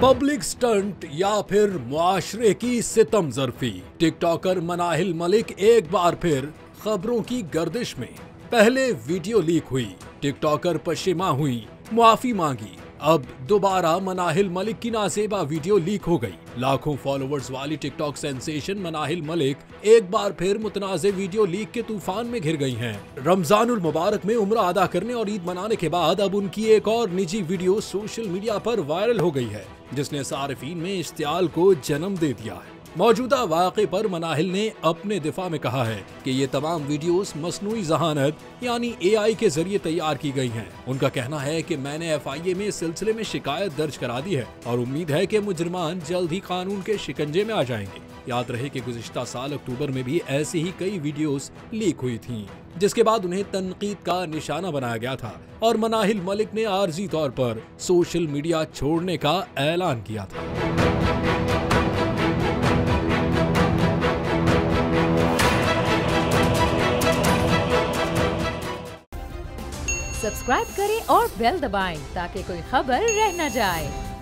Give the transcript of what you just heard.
Public stunt या फिर मुआशरे की सितम ज़रफ़ी। टिकटॉकर मनाहिल मलिक एक बार फिर खबरों की गर्दिश में। पहले वीडियो लीक हुई, टिकटॉकर पशिमा हुई, मुआफी मांगी। अब दोबारा मनाहिल मलिक की नाज़ेबा वीडियो लीक हो गई। लाखों फॉलोअर्स वाली टिकटॉक सेंसेशन मनाहिल मलिक एक बार फिर मुतनाज़े वीडियो लीक के तूफान में घिर गई हैं। रमजानुल मुबारक में उम्रा अदा करने और ईद मनाने के बाद अब उनकी एक और निजी वीडियो सोशल मीडिया पर वायरल हो गई है, जिसने सारिफीन में इश्तियाल को जन्म दे दिया है। मौजूदा वाक़े पर मनाहिल ने अपने दिफा में कहा है कि ये तमाम वीडियोस मसनूई ज़हानत यानी AI के जरिए तैयार की गई हैं। उनका कहना है कि मैंने FIA में इस सिलसिले में शिकायत दर्ज करा दी है और उम्मीद है कि मुजरिमान जल्द ही कानून के शिकंजे में आ जाएंगे। याद रहे कि गुज़िश्ता साल अक्टूबर में भी ऐसी ही कई वीडियोस लीक हुई थीं, जिसके बाद उन्हें तनकीद का निशाना बनाया गया था और मनाहिल मलिक ने आर्जी तौर पर सोशल मीडिया छोड़ने का ऐलान किया था। सब्सक्राइब करें और बेल दबाएं ताकि कोई खबर रह न जाए।